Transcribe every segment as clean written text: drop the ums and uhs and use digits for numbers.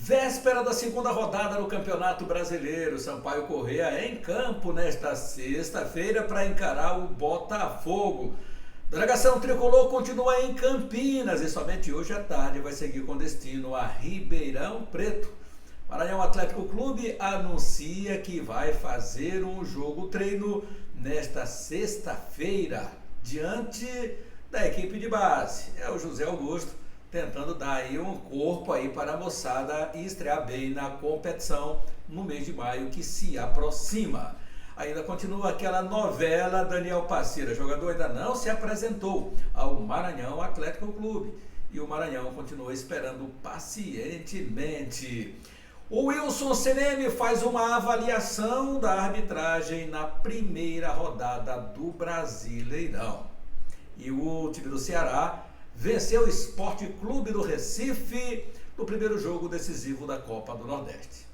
Véspera da segunda rodada no Campeonato Brasileiro, Sampaio Corrêa em campo nesta sexta-feira para encarar o Botafogo. Delegação Tricolor continua em Campinas e somente hoje à tarde vai seguir com destino a Ribeirão Preto. Maranhão Atlético Clube anuncia que vai fazer um jogo-treino nesta sexta-feira diante da equipe de base. É o José Augusto tentando dar aí um corpo aí para a moçada e estrear bem na competição no mês de maio que se aproxima. Ainda continua aquela novela Daniel Passira, jogador ainda não se apresentou ao Maranhão Atlético Clube e o Maranhão continua esperando pacientemente. O Wilson CNM faz uma avaliação da arbitragem na primeira rodada do Brasileirão. E o time do Ceará venceu o Sport Clube do Recife no primeiro jogo decisivo da Copa do Nordeste.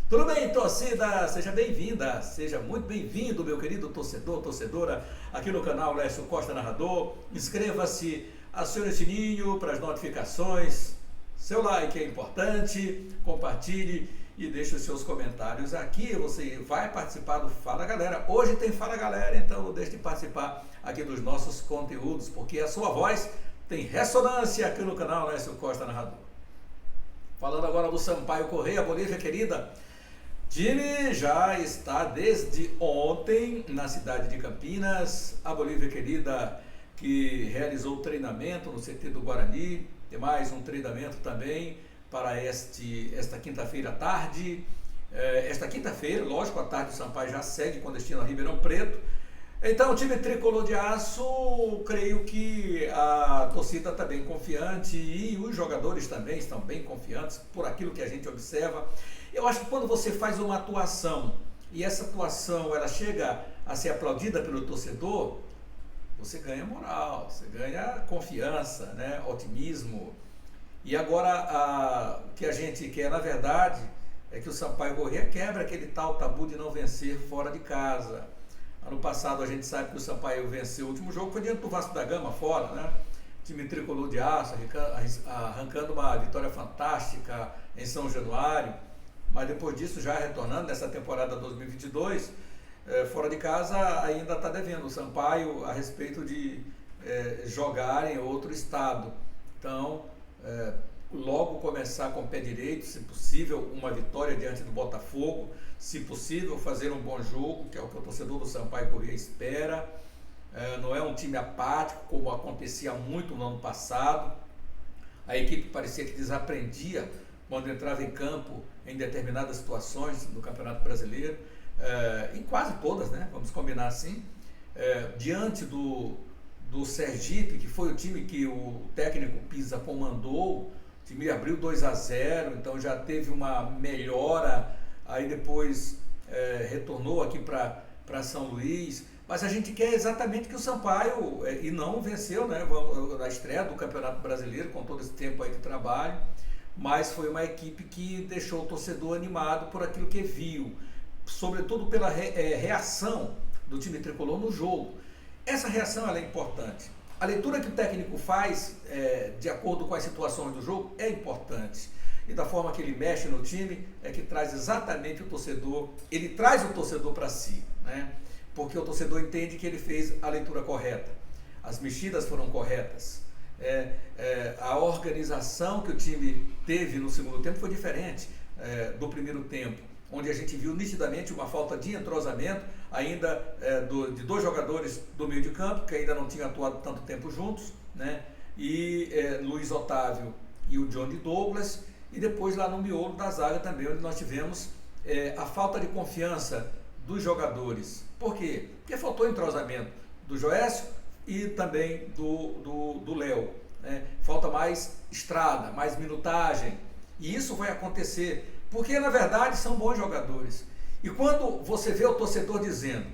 Tudo bem, torcida? Seja bem-vinda, seja muito bem-vindo, meu querido torcedor, torcedora, aqui no canal Lécio Costa Narrador. Inscreva-se, acione o sininho para as notificações, seu like é importante, compartilhe e deixe os seus comentários aqui. Você vai participar do Fala Galera. Hoje tem Fala Galera, então não deixe de participar aqui dos nossos conteúdos, porque a sua voz tem ressonância aqui no canal Lécio Costa Narrador. Falando agora do Sampaio Corrêa, Bolívia querida, time já está desde ontem na cidade de Campinas. A Bolívia querida que realizou o treinamento no CT do Guarani, tem mais um treinamento também para esta quinta-feira à tarde. Esta quinta-feira, lógico, à tarde o Sampaio já segue com destino a Ribeirão Preto. Então, o time tricolor de aço, creio que a torcida está bem confiante e os jogadores também estão bem confiantes por aquilo que a gente observa. Eu acho que quando você faz uma atuação e essa atuação ela chega a ser aplaudida pelo torcedor, você ganha moral, você ganha confiança, né? Otimismo. E agora, o que a gente quer, na verdade, é que o Sampaio Corrêa quebra aquele tal tabu de não vencer fora de casa. Ano passado, a gente sabe que o Sampaio venceu o último jogo, foi diante do Vasco da Gama, fora, né? Time tricolor de aço, arrancando uma vitória fantástica em São Januário. Mas depois disso, já retornando nessa temporada 2022, fora de casa ainda está devendo o Sampaio a respeito de jogar em outro estado. Então, logo começar com o pé direito, se possível uma vitória diante do Botafogo, se possível fazer um bom jogo, que é o que o torcedor do Sampaio Corrêa espera. Não é um time apático como acontecia muito no ano passado. A equipe parecia que desaprendia quando entrava em campo em determinadas situações no Campeonato Brasileiro, em quase todas, né? Vamos combinar assim. Diante do Sergipe, que foi o time que o técnico Pisa comandou, o time abriu 2-0, então já teve uma melhora, aí depois retornou aqui para São Luís, mas a gente quer exatamente que o Sampaio, e não venceu, né, na estreia do Campeonato Brasileiro, com todo esse tempo aí de trabalho, mas foi uma equipe que deixou o torcedor animado por aquilo que viu, sobretudo pela reação do time tricolor no jogo. Essa reação ela é importante. A leitura que o técnico faz de acordo com as situações do jogo é importante. E da forma que ele mexe no time é que traz exatamente o torcedor, ele traz o torcedor para si, né? Porque o torcedor entende que ele fez a leitura correta. As mexidas foram corretas. A organização que o time teve no segundo tempo foi diferente do primeiro tempo, onde a gente viu nitidamente uma falta de entrosamento, ainda de dois jogadores do meio de campo, que ainda não tinham atuado tanto tempo juntos, né? E Luiz Otávio e o Johnny Douglas, e depois lá no miolo da zaga também, onde nós tivemos a falta de confiança dos jogadores. Por quê? Porque faltou entrosamento do Joécio e também do Léo, né? Falta mais estrada, mais minutagem, e isso vai acontecer porque na verdade são bons jogadores. E quando você vê o torcedor dizendo: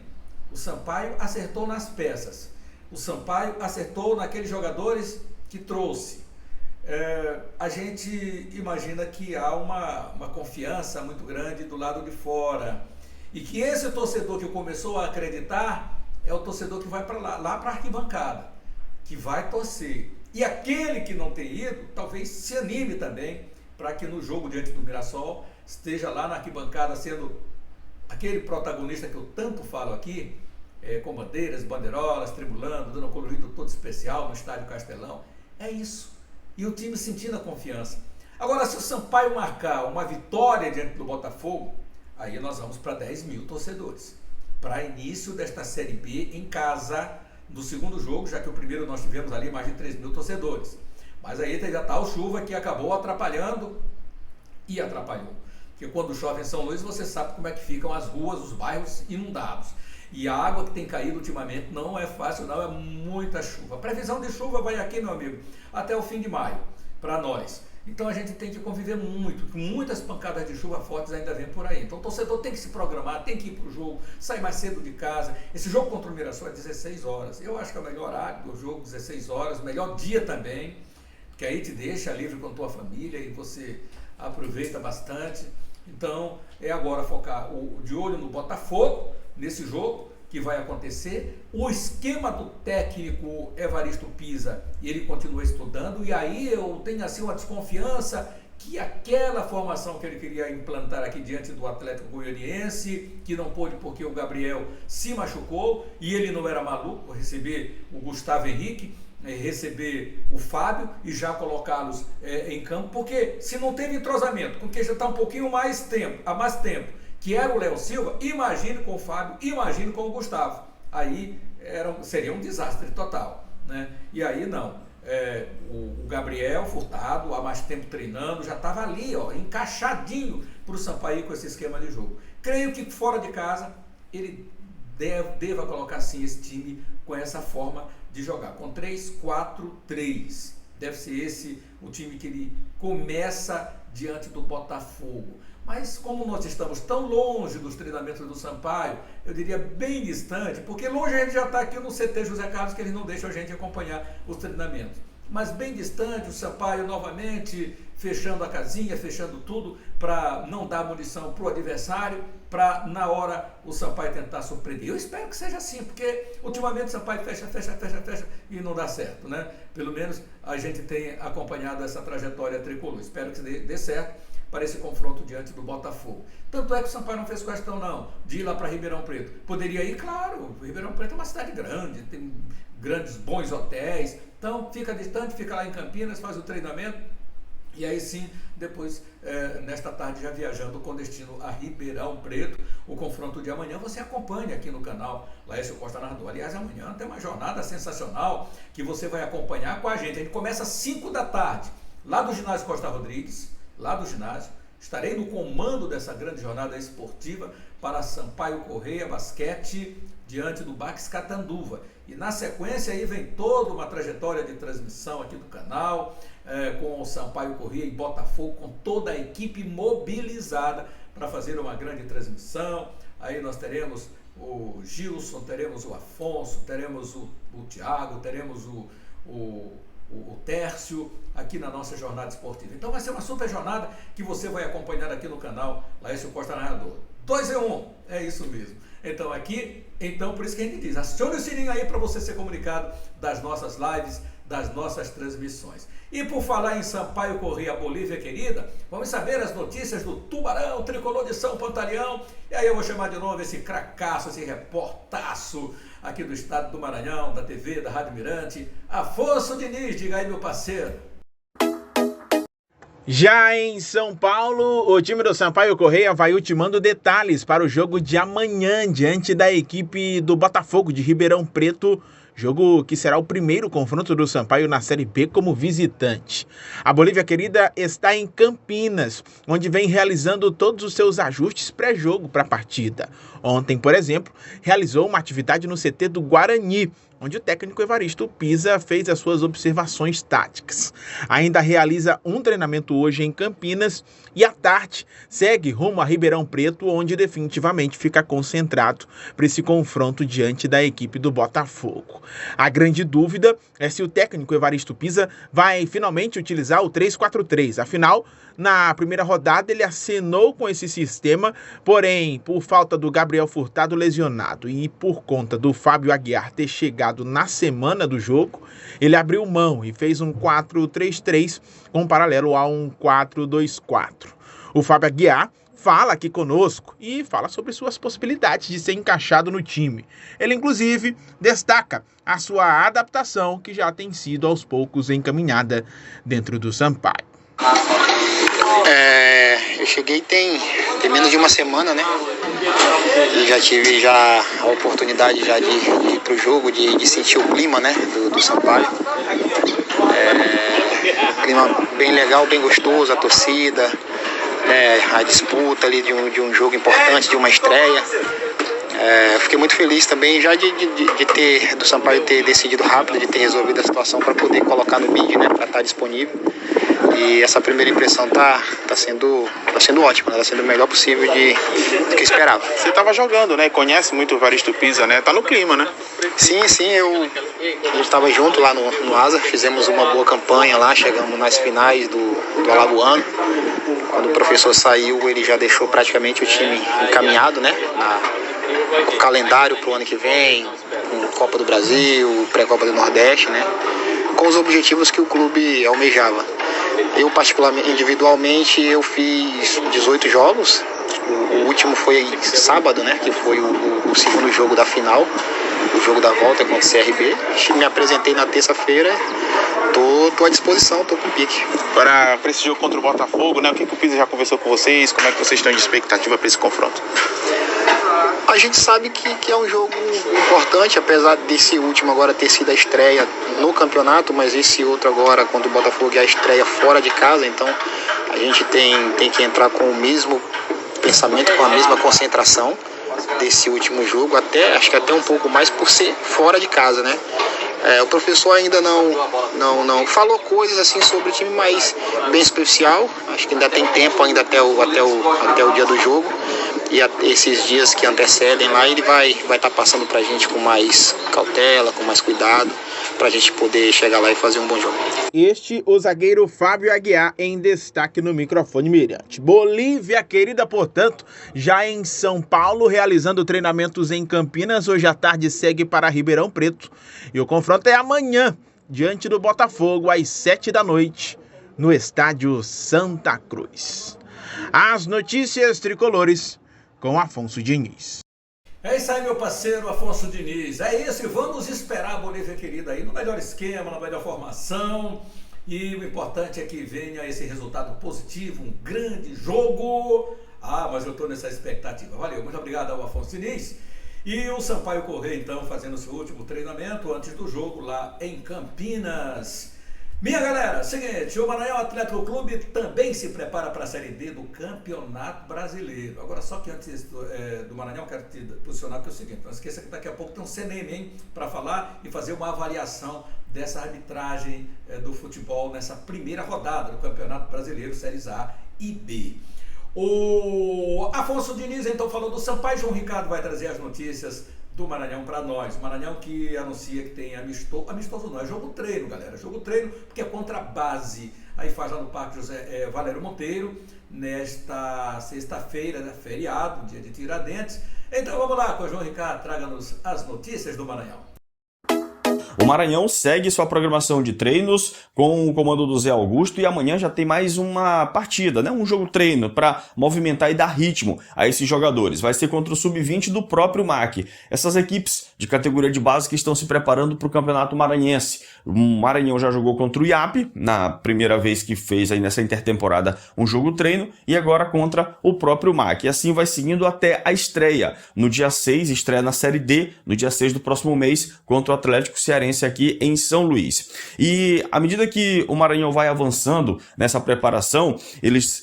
o Sampaio acertou nas peças, o Sampaio acertou naqueles jogadores que trouxe, a gente imagina que há uma confiança muito grande do lado de fora, e que esse torcedor que começou a acreditar é o torcedor que vai para lá para a arquibancada, que vai torcer, E aquele que não tem ido, talvez se anime também para que no jogo diante do Mirassol esteja lá na arquibancada sendo aquele protagonista que eu tanto falo aqui, com bandeiras, bandeirolas, tribulando, dando um colorido todo especial no Estádio Castelão. É isso. E o time sentindo a confiança. Agora, se o Sampaio marcar uma vitória diante do Botafogo, aí nós vamos para 10 mil torcedores. Para início desta Série B em casa, do segundo jogo, já que o primeiro nós tivemos ali mais de 3 mil torcedores. Mas aí tem a tal chuva que acabou atrapalhando e atrapalhou. Porque quando chove em São Luís, você sabe como é que ficam as ruas, os bairros inundados. E a água que tem caído ultimamente não é fácil, não, é muita chuva. A previsão de chuva vai aqui, meu amigo, até o fim de maio, para nós. Então a gente tem que conviver muito, com muitas pancadas de chuva fortes ainda vem por aí. Então o torcedor tem que se programar, tem que ir para o jogo, sair mais cedo de casa. Esse jogo contra o Mirassol é 16 horas. Eu acho que é o melhor horário do jogo, 16 horas, melhor dia também, que aí te deixa livre com a tua família e você aproveita bastante. Então é agora focar de olho no Botafogo, nesse jogo que vai acontecer, o esquema do técnico Evaristo Pisa, e ele continua estudando, e aí eu tenho assim uma desconfiança que aquela formação que ele queria implantar aqui diante do Atlético Goianiense, que não pôde porque o Gabriel se machucou, e ele não era maluco receber o Gustavo Henrique, receber o Fábio e já colocá-los em campo, porque se não teve entrosamento, porque já está um pouquinho há mais tempo, que era o Léo Silva, imagine com o Fábio, imagine com o Gustavo. Aí seria um desastre total, né? E aí não. O Gabriel Furtado, há mais tempo treinando, já estava ali, encaixadinho para o Sampaio com esse esquema de jogo. Creio que fora de casa ele deva colocar sim esse time com essa forma de jogar, com 3-4-3. Deve ser esse o time que ele começa diante do Botafogo. Mas como nós estamos tão longe dos treinamentos do Sampaio, eu diria bem distante, porque longe a gente já está aqui no CT José Carlos, que eles não deixam a gente acompanhar os treinamentos. Mas bem distante, o Sampaio novamente fechando a casinha, fechando tudo, para não dar munição para o adversário, para na hora o Sampaio tentar surpreender. Eu espero que seja assim, porque ultimamente o Sampaio fecha e não dá certo, né? Pelo menos a gente tem acompanhado essa trajetória tricolor. Espero que dê certo para esse confronto diante do Botafogo. Tanto é que o Sampaio não fez questão não de ir lá para Ribeirão Preto. Poderia ir, claro, Ribeirão Preto é uma cidade grande, tem grandes, bons hotéis, então fica distante, fica lá em Campinas, faz o treinamento, e aí sim, depois, nesta tarde, já viajando com destino a Ribeirão Preto, o confronto de amanhã você acompanha aqui no canal Laércio Costa Narrador. Aliás, amanhã tem uma jornada sensacional que você vai acompanhar com a gente. A gente começa às 5 da tarde, lá do ginásio Costa Rodrigues, lá do ginásio. Estarei no comando dessa grande jornada esportiva para Sampaio Corrêa Basquete, diante do Bax Catanduva. E na sequência aí vem toda uma trajetória de transmissão aqui do canal, com o Sampaio Corrêa e Botafogo, com toda a equipe mobilizada para fazer uma grande transmissão. Aí nós teremos o Gilson, teremos o Afonso, teremos o Thiago, teremos o Tércio aqui na nossa jornada esportiva. Então vai ser uma super jornada que você vai acompanhar aqui no canal Laércio Costa Narrador. 2 em 1, é isso mesmo. Então aqui, por isso que a gente diz, acione o sininho aí para você ser comunicado das nossas lives, das nossas transmissões. E por falar em Sampaio Corrêa, Bolívia querida, vamos saber as notícias do Tubarão, tricolor de São Pantaleão. E aí eu vou chamar de novo esse cracaço, esse reportaço aqui do estado do Maranhão, da TV, da Rádio Mirante, Afonso Diniz. Diga aí, meu parceiro. Já em São Paulo, o time do Sampaio Corrêa vai ultimando detalhes para o jogo de amanhã diante da equipe do Botafogo de Ribeirão Preto, jogo que será o primeiro confronto do Sampaio na Série B como visitante. A Bolívia querida está em Campinas, onde vem realizando todos os seus ajustes pré-jogo para a partida. Ontem, por exemplo, realizou uma atividade no CT do Guarani, onde o técnico Evaristo Pisa fez as suas observações táticas. Ainda realiza um treinamento hoje em Campinas e à tarde segue rumo a Ribeirão Preto, onde definitivamente fica concentrado para esse confronto diante da equipe do Botafogo. A grande dúvida é se o técnico Evaristo Pisa vai finalmente utilizar o 3-4-3. Afinal, na primeira rodada ele acenou com esse sistema, porém, por falta do Gabriel Furtado lesionado e por conta do Fábio Aguiar ter chegado utilizado na semana do jogo, ele abriu mão e fez um 4-3-3 com paralelo a um 4-2-4. O Fábio Aguiar fala aqui conosco e fala sobre suas possibilidades de ser encaixado no time. Ele, inclusive, destaca a sua adaptação, que já tem sido aos poucos encaminhada dentro do Sampaio. Eu cheguei tem menos de uma semana, né? E já tive a oportunidade já de ir pro jogo, de sentir o clima, né, do Sampaio. Clima bem legal, bem gostoso, a torcida, a disputa ali de um jogo importante, de uma estreia. Fiquei muito feliz também já do Sampaio ter decidido rápido, de ter resolvido a situação para poder colocar no bid, né, para estar disponível. E essa primeira impressão tá sendo ótima, né? Tá sendo o melhor possível do que esperava. Você estava jogando, né? Conhece muito o Evaristo Pisa, né? Tá no clima, né? Sim, eu estava junto lá no Asa, fizemos uma boa campanha lá, chegamos nas finais do Alagoano. Quando o professor saiu, ele já deixou praticamente o time encaminhado, né? O calendário para o ano que vem, com Copa do Brasil, pré-Copa do Nordeste, né? Com os objetivos que o clube almejava. Eu, particularmente, individualmente, eu fiz 18 jogos. O último foi sábado, né? Que foi o segundo jogo da final, o jogo da volta contra o CRB. Me apresentei na terça-feira. Tô à disposição, tô com pique. Para esse jogo contra o Botafogo, né? O que o Pisa já conversou com vocês? Como é que vocês estão de expectativa para esse confronto? A gente sabe que é um jogo importante, apesar desse último agora ter sido a estreia no campeonato, mas esse outro agora, contra o Botafogo, é a estreia fora de casa, então a gente tem que entrar com o mesmo pensamento, com a mesma concentração desse último jogo, acho que até um pouco mais por ser fora de casa, né? O professor ainda não falou coisas assim sobre o time, mas bem especial. Acho que ainda tem tempo ainda até o dia do jogo. E esses dias que antecedem lá, ele vai estar passando pra gente com mais cautela, com mais cuidado, pra gente poder chegar lá e fazer um bom jogo. O zagueiro Fábio Aguiar em destaque no microfone mirante. Bolívia querida, portanto, já em São Paulo, realizando treinamentos em Campinas. Hoje à tarde segue para Ribeirão Preto. E o confronto é amanhã, diante do Botafogo, às 19h, no estádio Santa Cruz. As notícias tricolores com Afonso Diniz. É isso aí, meu parceiro Afonso Diniz. É isso, e vamos esperar a Bolívia querida aí no melhor esquema, na melhor formação. E o importante é que venha esse resultado positivo, um grande jogo. Mas eu estou nessa expectativa. Valeu, muito obrigado ao Afonso Diniz. E o Sampaio Corrêa, então, fazendo seu último treinamento antes do jogo lá em Campinas. Minha galera, seguinte, o Maranhão Atlético Clube também se prepara para a Série D do Campeonato Brasileiro. Agora, só que antes do Maranhão, quero te posicionar que é o seguinte, não esqueça que daqui a pouco tem um CNM, hein, para falar e fazer uma avaliação dessa arbitragem do futebol nessa primeira rodada do Campeonato Brasileiro, Séries A e B. O Afonso Diniz, então, falou do Sampaio. João Ricardo vai trazer as notícias do Maranhão para nós. Maranhão que anuncia que tem amistoso não, é jogo treino, galera, jogo treino, porque é contra a base. Aí faz lá no Parque José Valério Monteiro, nesta sexta-feira, né, feriado, dia de Tiradentes. Então vamos lá com o João Ricardo, traga-nos as notícias do Maranhão. O Maranhão segue sua programação de treinos com o comando do Zé Augusto e amanhã já tem mais uma partida, né? Um jogo treino para movimentar e dar ritmo a esses jogadores. Vai ser contra o Sub-20 do próprio MAC. Essas equipes de categoria de base que estão se preparando para o Campeonato Maranhense. O Maranhão já jogou contra o IAP, na primeira vez que fez aí nessa intertemporada um jogo treino, e agora contra o próprio MAC. E assim vai seguindo até a estreia. No dia 6, estreia na Série D, no dia 6 do próximo mês, contra o Atlético Cearense aqui em São Luís. E à medida que o Maranhão vai avançando nessa preparação,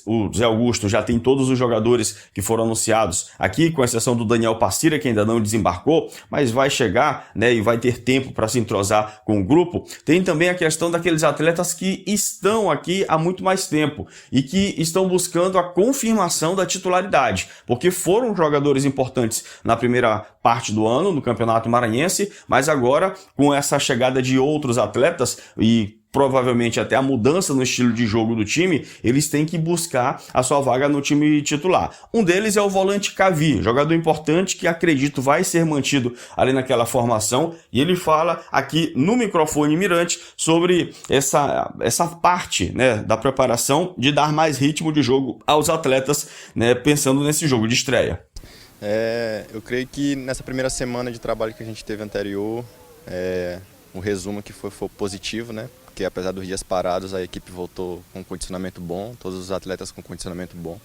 o Zé Augusto já tem todos os jogadores que foram anunciados aqui, com exceção do Daniel Passira, que ainda não desembarcou, mas vai chegar, né, e vai ter tempo para se entrosar com o grupo. Tem também a questão daqueles atletas que estão aqui há muito mais tempo e que estão buscando a confirmação da titularidade, porque foram jogadores importantes na primeira parte do ano no Campeonato Maranhense, mas agora com essa chegada de outros atletas e provavelmente até a mudança no estilo de jogo do time, eles têm que buscar a sua vaga no time titular. Um deles é o volante Cavi, jogador importante que acredito vai ser mantido ali naquela formação, e ele fala aqui no microfone Mirante sobre essa parte, né, da preparação de dar mais ritmo de jogo aos atletas, né, pensando nesse jogo de estreia. Eu creio que nessa primeira semana de trabalho que a gente teve anterior, o resumo que foi positivo, né? Porque apesar dos dias parados, a equipe voltou com condicionamento bom, todos os atletas com condicionamento bom.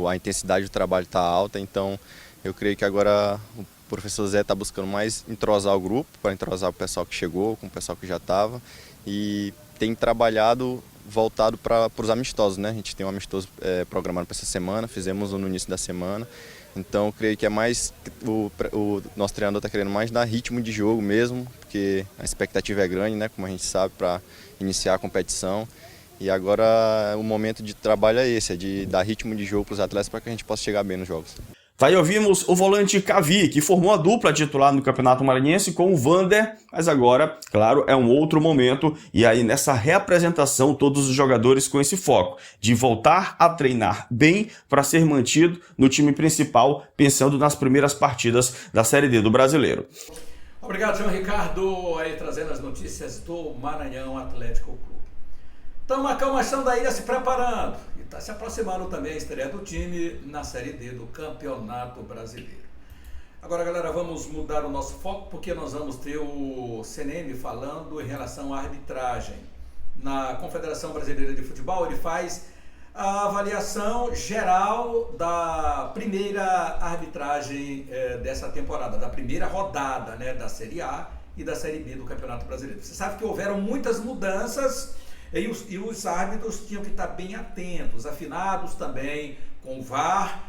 A intensidade do trabalho está alta, então eu creio que agora o professor Zé está buscando mais entrosar o grupo, para entrosar o pessoal que chegou, com o pessoal que já estava, e tem trabalhado voltado para os amistosos, né? A gente tem um amistoso programado para essa semana, fizemos um no início da semana. Então, eu creio que é mais o nosso treinador está querendo mais dar ritmo de jogo mesmo, porque a expectativa é grande, né, como a gente sabe, para iniciar a competição. E agora o momento de trabalho é esse, é de dar ritmo de jogo para os atletas para que a gente possa chegar bem nos jogos. Tá, aí ouvimos o volante Cavi, que formou a dupla titular no Campeonato Maranhense com o Vander, mas agora, claro, é um outro momento, e aí nessa reapresentação todos os jogadores com esse foco de voltar a treinar bem para ser mantido no time principal, pensando nas primeiras partidas da Série D do Brasileiro. Obrigado, João Ricardo, aí trazendo as notícias do Maranhão Atlético Clube. Então, a Calmação da Ilha se preparando e está se aproximando também a estreia do time na Série D do Campeonato Brasileiro. Agora, galera, vamos mudar o nosso foco porque nós vamos ter o CNM falando em relação à arbitragem. Na Confederação Brasileira de Futebol, ele faz a avaliação geral da primeira arbitragem dessa temporada, da primeira rodada, né, da Série A e da Série B do Campeonato Brasileiro. Você sabe que houveram muitas mudanças e os árbitros tinham que estar bem atentos, afinados também com o VAR,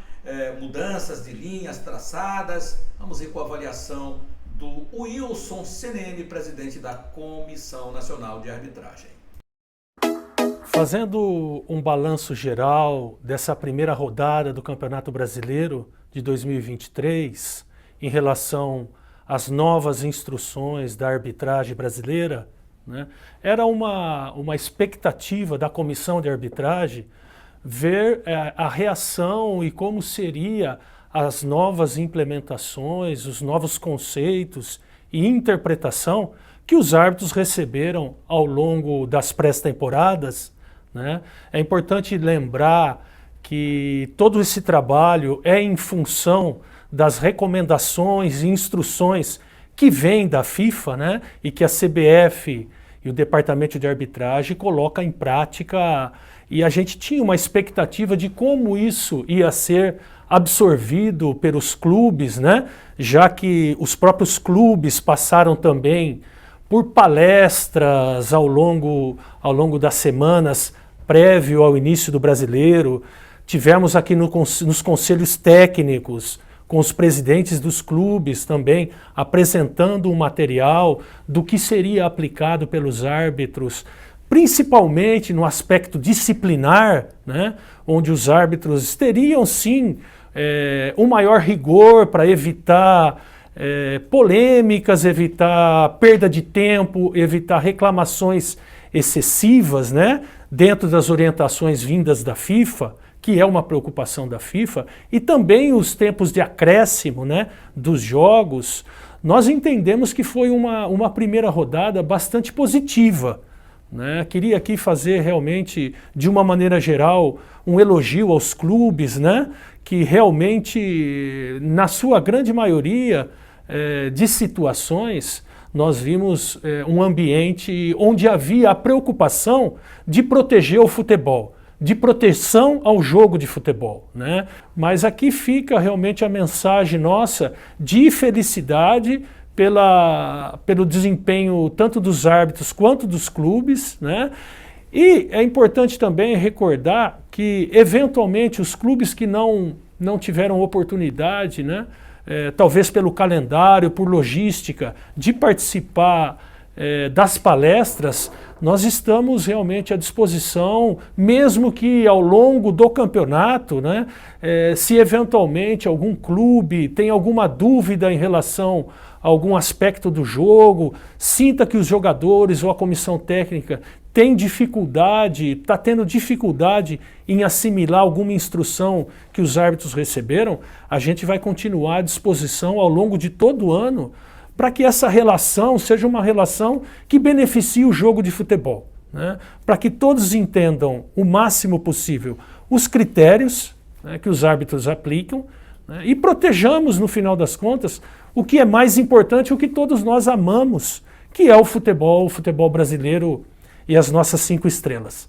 mudanças de linhas traçadas. Vamos ver com a avaliação do Wilson CNM, presidente da Comissão Nacional de Arbitragem. Fazendo um balanço geral dessa primeira rodada do Campeonato Brasileiro de 2023, em relação às novas instruções da arbitragem brasileira, né, era uma expectativa da comissão de arbitragem ver a reação e como seria as novas implementações, os novos conceitos e interpretação que os árbitros receberam ao longo das pré-temporadas, né? É importante lembrar que todo esse trabalho é em função das recomendações e instruções que vêm da FIFA, né? E que a CBF e o Departamento de Arbitragem coloca em prática, e a gente tinha uma expectativa de como isso ia ser absorvido pelos clubes, né? Já que os próprios clubes passaram também por palestras ao longo das semanas prévio ao início do Brasileiro. Tivemos aqui nos conselhos técnicos, com os presidentes dos clubes também, apresentando um material do que seria aplicado pelos árbitros, principalmente no aspecto disciplinar, né, onde os árbitros teriam sim um maior rigor para evitar polêmicas, evitar perda de tempo, evitar reclamações excessivas, né, dentro das orientações vindas da FIFA, que é uma preocupação da FIFA, e também os tempos de acréscimo, né, dos jogos. Nós entendemos que foi uma primeira rodada bastante positiva, né? Queria aqui fazer realmente, de uma maneira geral, um elogio aos clubes, né, que realmente, na sua grande maioria de situações, nós vimos um ambiente onde havia a preocupação de proteger o futebol, de proteção ao jogo de futebol, né? Mas aqui fica realmente a mensagem nossa de felicidade pelo desempenho tanto dos árbitros quanto dos clubes, né? E é importante também recordar que, eventualmente, os clubes que não tiveram oportunidade, né, talvez pelo calendário, por logística, de participar das palestras, nós estamos realmente à disposição, mesmo que ao longo do campeonato, né, se eventualmente algum clube tem alguma dúvida em relação algum aspecto do jogo, sinta que os jogadores ou a comissão técnica tem dificuldade, está tendo dificuldade em assimilar alguma instrução que os árbitros receberam, a gente vai continuar à disposição ao longo de todo o ano para que essa relação seja uma relação que beneficie o jogo de futebol, né? Para que todos entendam o máximo possível os critérios, né, que os árbitros aplicam, né, e protejamos, no final das contas, o que é mais importante, o que todos nós amamos, que é o futebol brasileiro e as nossas 5 estrelas.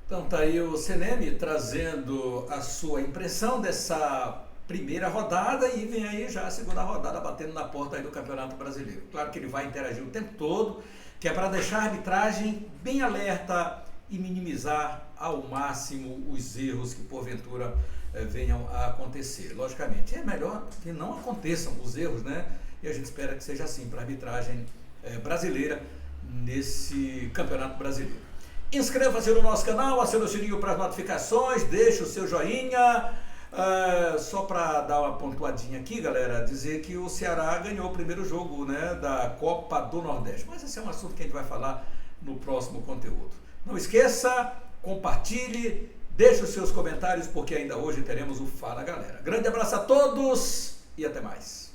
Então tá aí o CNM trazendo a sua impressão dessa primeira rodada e vem aí já a segunda rodada batendo na porta aí do Campeonato Brasileiro. Claro que ele vai interagir o tempo todo, que é para deixar a arbitragem bem alerta e minimizar ao máximo os erros que porventura venham a acontecer. Logicamente, é melhor que não aconteçam os erros, né? E a gente espera que seja assim para a arbitragem brasileira nesse Campeonato Brasileiro. Inscreva-se no nosso canal, acione o sininho para as notificações, deixe o seu joinha. Só para dar uma pontuadinha aqui, galera, dizer que o Ceará ganhou o primeiro jogo, né, da Copa do Nordeste. Mas esse é um assunto que a gente vai falar no próximo conteúdo. Não esqueça, compartilhe, deixe os seus comentários, porque ainda hoje teremos o Fala Galera. Grande abraço a todos e até mais.